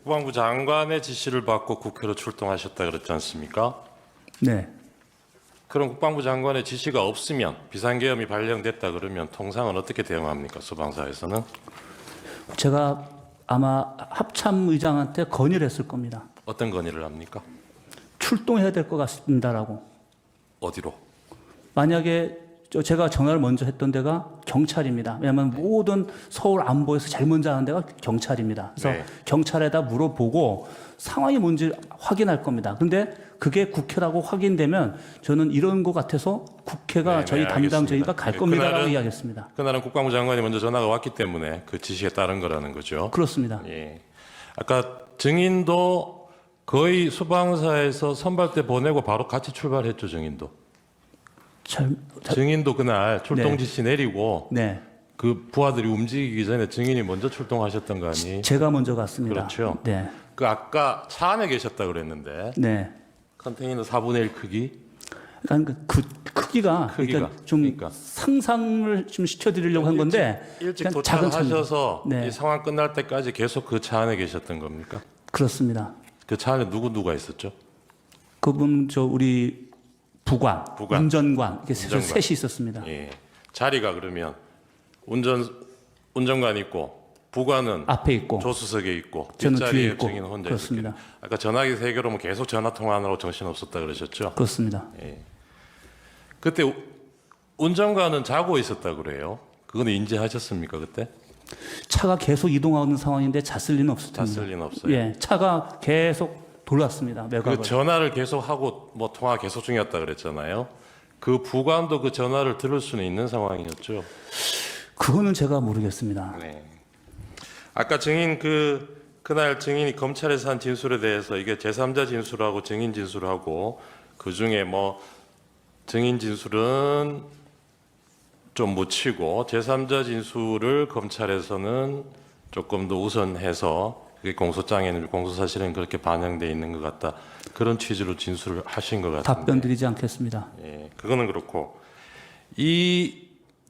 국방부 장관의 지시를 받고 국회로 출동하셨다 그랬지 않습니까? 네. 그럼 국방부 장관의 지시가 없으면 비상계엄이 발령됐다 그러면 통상은 어떻게 대응합니까? 소방사에서는? 제가 아마 합참의장한테 건의를 했을 겁니다. 어떤 건의를 합니까? 출동해야 될 것 같습니다라고. 어디로? 만약에 제가 전화를 먼저 했던 데가 경찰입니다. 왜냐하면 모든 서울 안보에서 제일 먼저 하는 데가 경찰입니다. 그래서 네. 경찰에다 물어보고 상황이 뭔지 확인할 겁니다. 그런데 그게 국회라고 확인되면 저는 이런 것 같아서 국회가 네, 저희 네, 담당 알겠습니다. 저희가 갈 네, 겁니다라고 그날은- 이야기했습니다. 그날은 국방부 장관이 먼저 전화가 왔기 때문에 그 지시에 따른 거라는 거죠. 그렇습니다. 예. 아까 증인도 거의 소방사에서 선발대 보내고 바로 같이 출발했죠, 증인도. 증인도 그날 출동 네. 지시 내리고 네, 그 부하들이 움직이기 전에 증인이 먼저 출동하셨던 거 아니? 제가 먼저 갔습니다. 그렇죠. 네, 그 아까 차 안에 계셨다 그랬는데 네. 컨테이너 4분의 1 크기? 그러니까 그 크기가 그러니까 좀 그러니까. 상상을 좀 시켜드리려고 한 건데 일찍 그냥 작은 차입니다. 도착하셔서 네. 이 상황 끝날 때까지 계속 그 차 안에 계셨던 겁니까? 그렇습니다. 그 차 안에 누가 있었죠? 그분 저 우리 부관, 부관. 운전관 이렇게 운전관. 셋이 있었습니다. 예. 자리가 그러면 운전관 있고 부관은 앞에 있고 조수석에 있고 저는 뒷자리에 뒤에 있고 증인 혼자 그렇습니다. 있었기 아까 전화기 3개로면 계속 전화 통화하느라고 정신 없었다 그러셨죠? 그렇습니다. 그때 운전관은 자고 있었다 그래요. 그건 인지하셨습니까 그때? 차가 계속 이동하는 상황인데 잤을 리는 없을 텐데. 잤을 리는 없어요. 예, 차가 계속 돌았습니다. 매각을. 그 전화를 계속 하고 뭐 통화 계속 중이었다 그랬잖아요. 그 부관도 그 전화를 들을 수는 있는 상황이었죠. 그거는 제가 모르겠습니다. 네. 아까 증인 그날 증인이 검찰에서 한 진술에 대해서 이게 제3자 진술하고 증인 진술하고 그 중에 뭐 증인 진술은 좀 묻히고 제3자 진술을 검찰에서는 조금 더 우선해서 그게 공소장에는 공소사실은 그렇게 반영돼 있는 것 같다. 그런 취지로 진술을 하신 것 같은데. 답변 드리지 않겠습니다. 예, 그거는 그렇고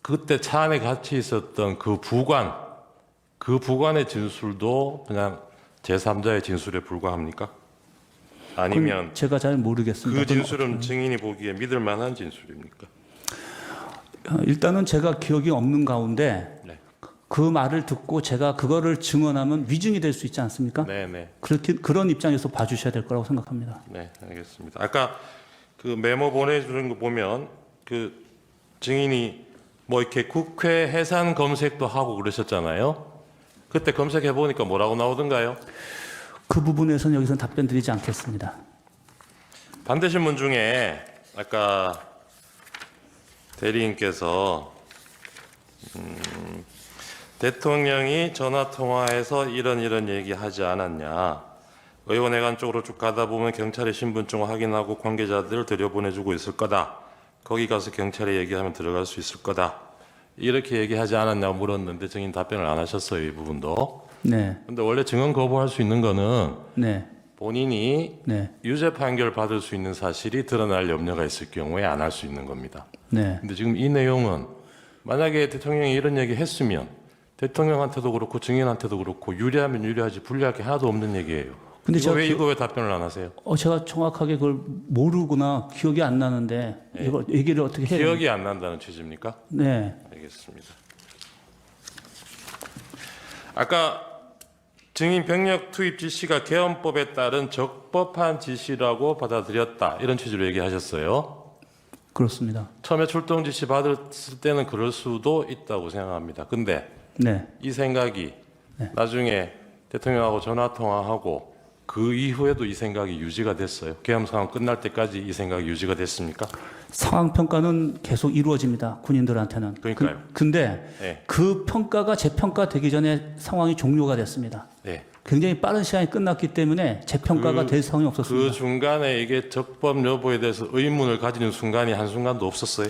그때 차 안에 같이 있었던 그 부관의 진술도 그냥 제3자의 진술에 불과합니까? 아니면 그건 제가 잘 모르겠습니다. 그 진술은 증인이 보기에 믿을 만한 진술입니까? 일단은 제가 기억이 없는 가운데 네. 그 말을 듣고 제가 그거를 증언하면 위증이 될 수 있지 않습니까? 네. 그런 입장에서 봐주셔야 될 거라고 생각합니다. 네, 알겠습니다. 아까 그 메모 보내주는 거 보면 그 증인이 뭐 이렇게 국회 해산 검색도 하고 그러셨잖아요. 그때 검색해 보니까 뭐라고 나오던가요? 그 부분에서는 여기서는 답변 드리지 않겠습니다. 반대신문 중에 아까 대리인께서 대통령이 전화 통화해서 이런 얘기하지 않았냐. 의원회관 쪽으로 쭉 가다 보면 경찰의 신분증 확인하고 관계자들을 들여보내주고 있을 거다. 거기 가서 경찰에 얘기하면 들어갈 수 있을 거다. 이렇게 얘기하지 않았냐고 물었는데 증인 답변을 안 하셨어요. 이 부분도. 네, 근데 원래 증언 거부할 수 있는 거는 네, 본인이 네, 유죄 판결 받을 수 있는 사실이 드러날 염려가 있을 경우에 안 할 수 있는 겁니다. 네. 근데 지금 이 내용은 만약에 대통령이 이런 얘기 했으면 대통령한테도 그렇고 증인한테도 그렇고 유리하면 유리하지 불리할 게 하나도 없는 얘기예요. 근데 제가 이거 왜 답변을 안 하세요? 제가 정확하게 그걸 모르거나 기억이 안 나는데 이거 얘기를 어떻게 해야 돼요? 기억이 안 난다는 취지입니까? 네, 알겠습니다. 아까 증인 병력 투입 지시가 개헌법에 따른 적법한 지시라고 받아들였다. 이런 취지로 얘기하셨어요. 그렇습니다. 처음에 출동 지시 받았을 때는 그럴 수도 있다고 생각합니다. 근데 네, 이 생각이 나중에 대통령하고 전화 통화하고 그 이후에도 이 생각이 유지가 됐어요. 계엄 상황 끝날 때까지 이 생각이 유지가 됐습니까? 상황 평가는 계속 이루어집니다. 군인들한테는. 그러니까요. 근데 네. 그 평가가 재평가되기 전에 상황이 종료가 됐습니다. 네. 굉장히 빠른 시간이 끝났기 때문에 재평가가 될 상황이 그 없었습니다. 중간에 이게 적법 여부에 대해서 의문을 가지는 순간이 한순간도 없었어요.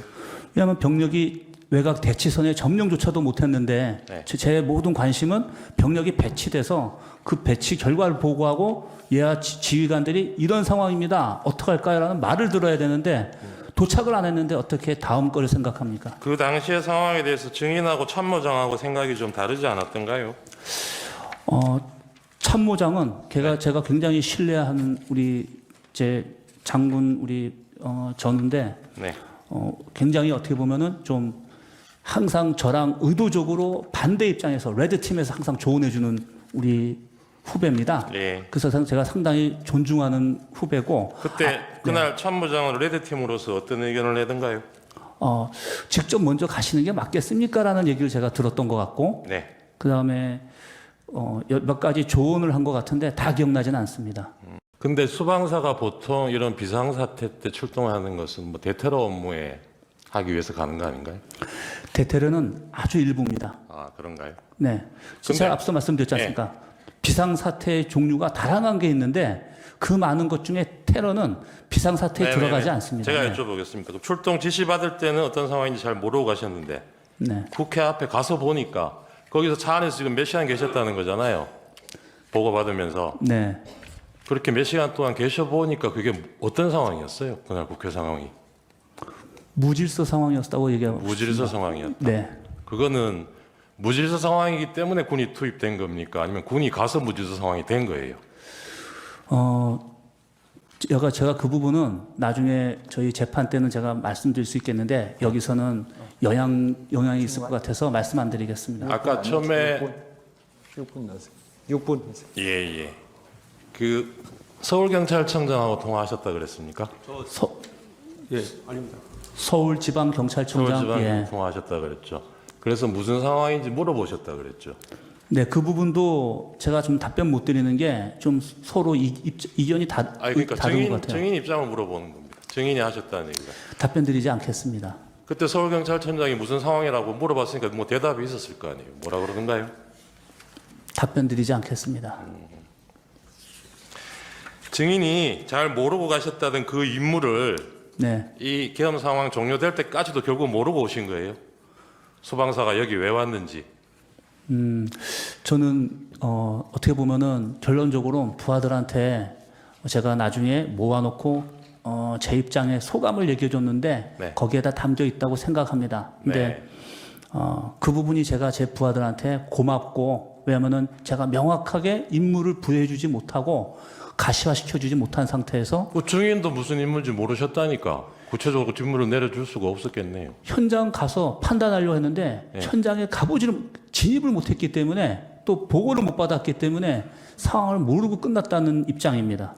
왜냐하면 병력이 외곽 대치선에 점령조차도 못했는데 네. 제 모든 관심은 병력이 배치돼서 그 배치 결과를 보고하고 예하 지휘관들이 이런 상황입니다. 어떡할까요? 라는 말을 들어야 되는데 도착을 안 했는데 어떻게 다음 거를 생각합니까? 그 당시의 상황에 대해서 증인하고 참모장하고 생각이 좀 다르지 않았던가요? 참모장은 제가 굉장히 신뢰하는 우리 제 장군 우리 전인데 네. 굉장히 어떻게 보면은 좀 항상 저랑 의도적으로 반대 입장에서 레드 팀에서 항상 조언해주는 우리 후배입니다. 예. 그래서 제가 상당히 존중하는 후배고 그때 그날 참모장은 레드팀으로서 어떤 의견을 내던가요? 직접 먼저 가시는 게 맞겠습니까라는 얘기를 제가 들었던 것 같고 네. 그 다음에 몇 가지 조언을 한 것 같은데 다 기억나지는 않습니다. 근데 수방사가 보통 이런 비상사태 때 출동하는 것은 뭐 대테러 업무에 하기 위해서 가는 거 아닌가요? 대테러는 아주 일부입니다. 아, 그런가요? 네. 제가 앞서 말씀드렸지 않습니까? 비상사태의 종류가 다양한 게 있는데 그 많은 것 중에 테러는 비상사태에 들어가지 않습니다. 제가 네. 여쭤보겠습니다. 그럼 출동 지시 받을 때는 어떤 상황인지 잘 모르고 가셨는데 네. 국회 앞에 가서 보니까 거기서 차 안에서 지금 몇 시간 계셨다는 거잖아요. 보고 받으면서 네. 그렇게 몇 시간 동안 계셔 보니까 그게 어떤 상황이었어요? 그날 국회 상황이 무질서 상황이었다고 얘기하고 무질서 상황이었다. 네. 그거는 무질서 상황이기 때문에 군이 투입된 겁니까? 아니면 군이 가서 무질서 상황이 된 거예요? 제가 그 부분은 나중에 저희 재판 때는 제가 말씀드릴 수 있겠는데 여기서는 영향이 있을 것 같아서 말씀 안 드리겠습니다. 아까 처음에 6분 나세요. 6분 하세요. 예. 그 서울경찰청장하고 통화하셨다 그랬습니까? 예, 아닙니다. 서울지방경찰청장 서울지방 예. 통화하셨다 그랬죠. 그래서 무슨 상황인지 물어보셨다 그랬죠. 네, 그 부분도 제가 좀 답변 못 드리는 게 좀 서로 이견이 그러니까 다른 것 같아요. 증인 입장을 물어보는 겁니다. 증인이 하셨다는 얘기가. 답변 드리지 않겠습니다. 그때 서울경찰청장이 무슨 상황이라고 물어봤으니까 뭐 대답이 있었을 거 아니에요. 뭐라 그러던가요? 답변 드리지 않겠습니다. 증인이 잘 모르고 가셨다던 그 임무를 네, 이 계엄 상황 종료될 때까지도 결국 모르고 오신 거예요. 소방사가 여기 왜 왔는지. 저는 어떻게 보면은 결론적으로 부하들한테 제가 나중에 모아놓고 제 입장에 소감을 얘기해줬는데 네. 거기에다 담겨 있다고 생각합니다. 근데 그 부분이 제가 제 부하들한테 고맙고 왜냐면은 제가 명확하게 임무를 부여해주지 못하고 가시화시켜주지 못한 상태에서 그 증인도 무슨 임무인지 모르셨다니까. 구체적으로 직무를 내려줄 수가 없었겠네요. 현장 가서 판단하려고 했는데 네. 현장에 진입을 못했기 때문에 또 보고를 못 받았기 때문에 상황을 모르고 끝났다는 입장입니다.